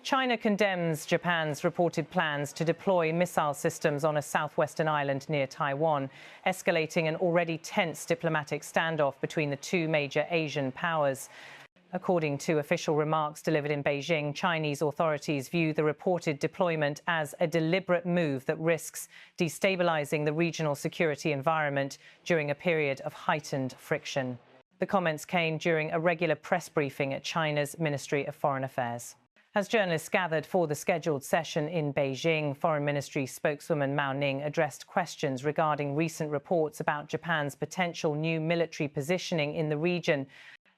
China condemns Japan's reported plans to deploy missile systems on a southwestern island near Taiwan, escalating an already tense diplomatic standoff between the two major Asian powers. According to official remarks delivered in Beijing, Chinese authorities view the reported deployment as a deliberate move that risks destabilizing the regional security environment during a period of heightened friction. The comments came during a regular press briefing at China's Ministry of Foreign Affairs. As journalists gathered for the scheduled session in Beijing, Foreign Ministry spokeswoman Mao Ning addressed questions regarding recent reports about Japan's potential new military positioning in the region.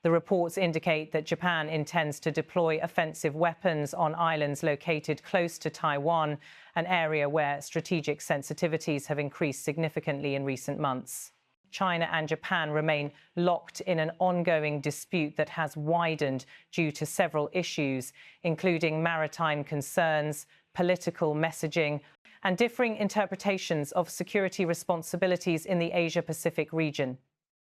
The reports indicate that Japan intends to deploy offensive weapons on islands located close to Taiwan, an area where strategic sensitivities have increased significantly in recent months. China and Japan remain locked in an ongoing dispute that has widened due to several issues, including maritime concerns, political messaging, and differing interpretations of security responsibilities in the Asia-Pacific region.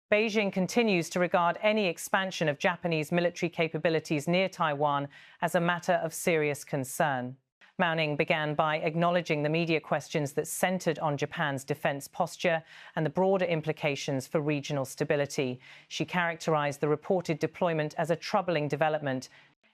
Beijing continues to regard any expansion of Japanese military capabilities near Taiwan as a matter of serious concern. Mao Ning began by acknowledging the media questions that centered on Japan's defense posture and the broader implications for regional stability. She characterized the reported deployment as a troubling development.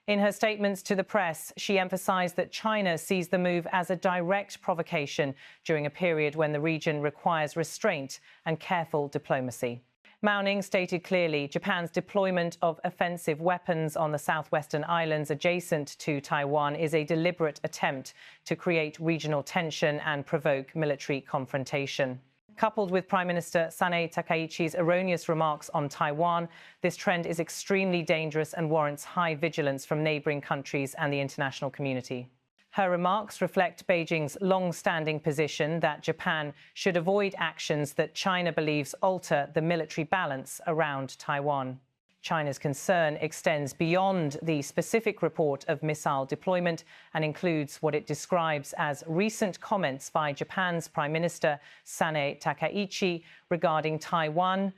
In her statements to the press, she emphasized that China sees the move as a direct provocation during a period when the region requires restraint and careful diplomacy. Mao Ning stated clearly Japan's deployment of offensive weapons on the southwestern islands adjacent to Taiwan is a deliberate attempt to create regional tension and provoke military confrontation. Coupled with Prime Minister Sanae Takaichi's erroneous remarks on Taiwan, this trend is extremely dangerous and warrants high vigilance from neighbouring countries and the international community. Her remarks reflect Beijing's long-standing position that Japan should avoid actions that China believes alter the military balance around Taiwan. China's concern extends beyond the specific report of missile deployment and includes what it describes as recent comments by Japan's Prime Minister Sanae Takaichi regarding Taiwan.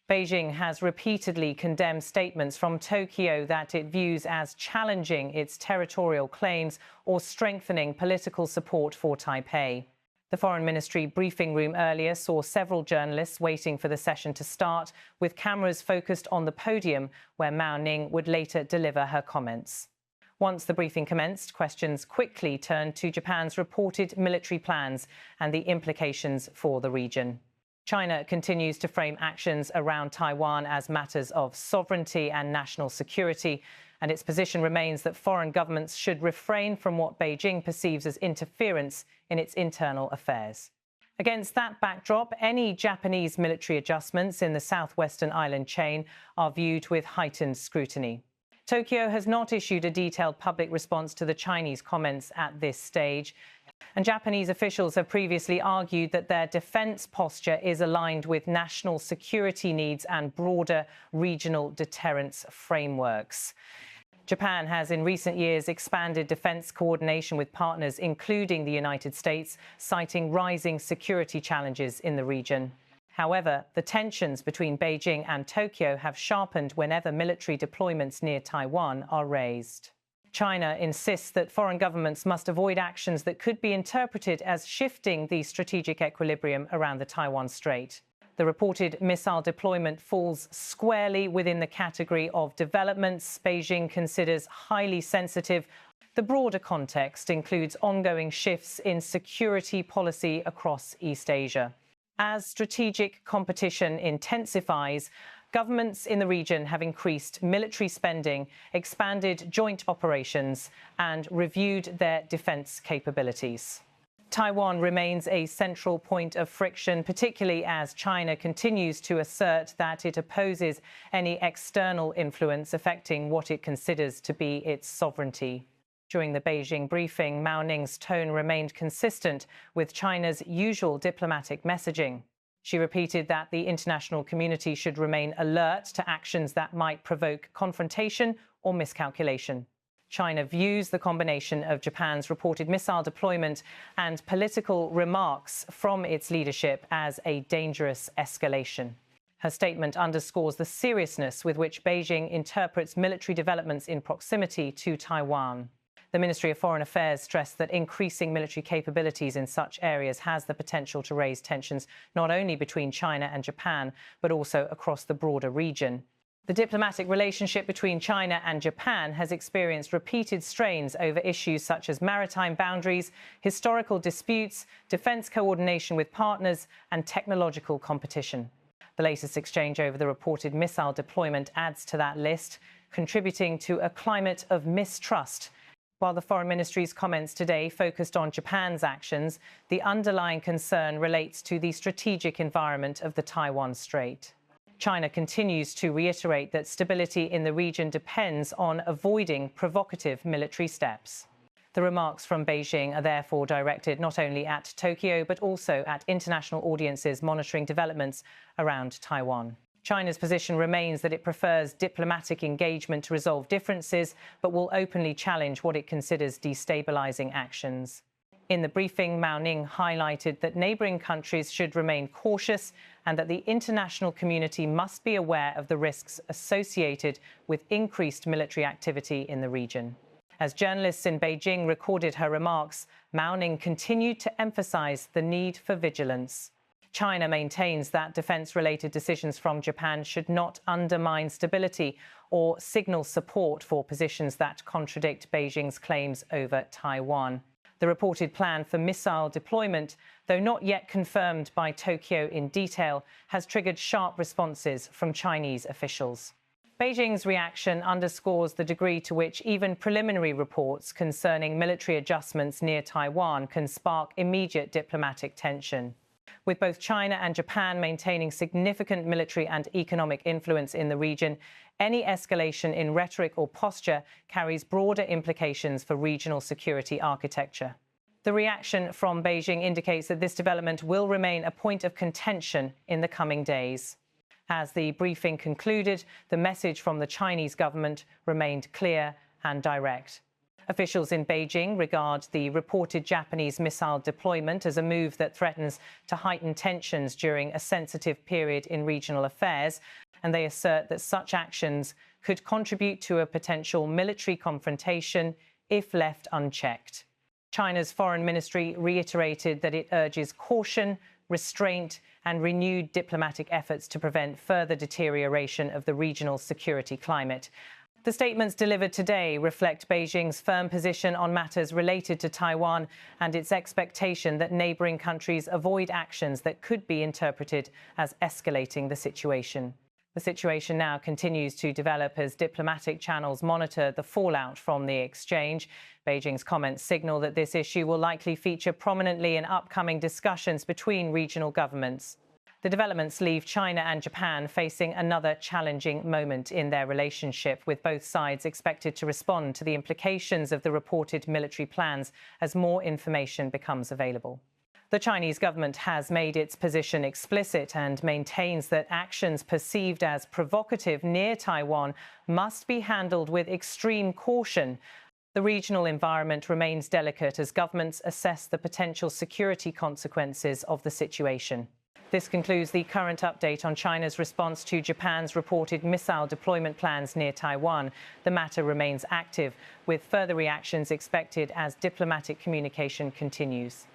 Beijing has repeatedly condemned statements from Tokyo that it views as challenging its territorial claims or strengthening political support for Taipei. The Foreign Ministry briefing room earlier saw several journalists waiting for the session to start, with cameras focused on the podium where Mao Ning would later deliver her comments. Once the briefing commenced, questions quickly turned to Japan's reported military plans and the implications for the region. China continues to frame actions around Taiwan as matters of sovereignty and national security, and its position remains that foreign governments should refrain from what Beijing perceives as interference in its internal affairs. Against that backdrop, any Japanese military adjustments in the southwestern island chain are viewed with heightened scrutiny. Tokyo has not issued a detailed public response to the Chinese comments at this stage, and Japanese officials have previously argued that their defense posture is aligned with national security needs and broader regional deterrence frameworks. Japan has in recent years expanded defense coordination with partners, including the United States, citing rising security challenges in the region. However, the tensions between Beijing and Tokyo have sharpened whenever military deployments near Taiwan are raised. China insists that foreign governments must avoid actions that could be interpreted as shifting the strategic equilibrium around the Taiwan Strait. The reported missile deployment falls squarely within the category of developments Beijing considers highly sensitive. The broader context includes ongoing shifts in security policy across East Asia. As strategic competition intensifies, governments in the region have increased military spending, expanded joint operations, and reviewed their defense capabilities. Taiwan remains a central point of friction, particularly as China continues to assert that it opposes any external influence affecting what it considers to be its sovereignty. During the Beijing briefing, Mao Ning's tone remained consistent with China's usual diplomatic messaging. She repeated that the international community should remain alert to actions that might provoke confrontation or miscalculation. China views the combination of Japan's reported missile deployment and political remarks from its leadership as a dangerous escalation. Her statement underscores the seriousness with which Beijing interprets military developments in proximity to Taiwan. The Ministry of Foreign Affairs stressed that increasing military capabilities in such areas has the potential to raise tensions not only between China and Japan, but also across the broader region. The diplomatic relationship between China and Japan has experienced repeated strains over issues such as maritime boundaries, historical disputes, defence coordination with partners, and technological competition. The latest exchange over the reported missile deployment adds to that list, contributing to a climate of mistrust. While the Foreign Ministry's comments today focused on Japan's actions, the underlying concern relates to the strategic environment of the Taiwan Strait. China continues to reiterate that stability in the region depends on avoiding provocative military steps. The remarks from Beijing are therefore directed not only at Tokyo, but also at international audiences monitoring developments around Taiwan. China's position remains that it prefers diplomatic engagement to resolve differences, but will openly challenge what it considers destabilizing actions. In the briefing, Mao Ning highlighted that neighbouring countries should remain cautious and that the international community must be aware of the risks associated with increased military activity in the region. As journalists in Beijing recorded her remarks, Mao Ning continued to emphasise the need for vigilance. China maintains that defence-related decisions from Japan should not undermine stability or signal support for positions that contradict Beijing's claims over Taiwan. The reported plan for missile deployment, though not yet confirmed by Tokyo in detail, has triggered sharp responses from Chinese officials. Beijing's reaction underscores the degree to which even preliminary reports concerning military adjustments near Taiwan can spark immediate diplomatic tension. With both China and Japan maintaining significant military and economic influence in the region, any escalation in rhetoric or posture carries broader implications for regional security architecture. The reaction from Beijing indicates that this development will remain a point of contention in the coming days. As the briefing concluded, the message from the Chinese government remained clear and direct. Officials in Beijing regard the reported Japanese missile deployment as a move that threatens to heighten tensions during a sensitive period in regional affairs, and they assert that such actions could contribute to a potential military confrontation if left unchecked. China's foreign ministry reiterated that it urges caution, restraint, and renewed diplomatic efforts to prevent further deterioration of the regional security climate. The statements delivered today reflect Beijing's firm position on matters related to Taiwan and its expectation that neighbouring countries avoid actions that could be interpreted as escalating the situation. The situation now continues to develop as diplomatic channels monitor the fallout from the exchange. Beijing's comments signal that this issue will likely feature prominently in upcoming discussions between regional governments. The developments leave China and Japan facing another challenging moment in their relationship, with both sides expected to respond to the implications of the reported military plans as more information becomes available. The Chinese government has made its position explicit and maintains that actions perceived as provocative near Taiwan must be handled with extreme caution. The regional environment remains delicate as governments assess the potential security consequences of the situation. This concludes the current update on China's response to Japan's reported missile deployment plans near Taiwan. The matter remains active, with further reactions expected as diplomatic communication continues.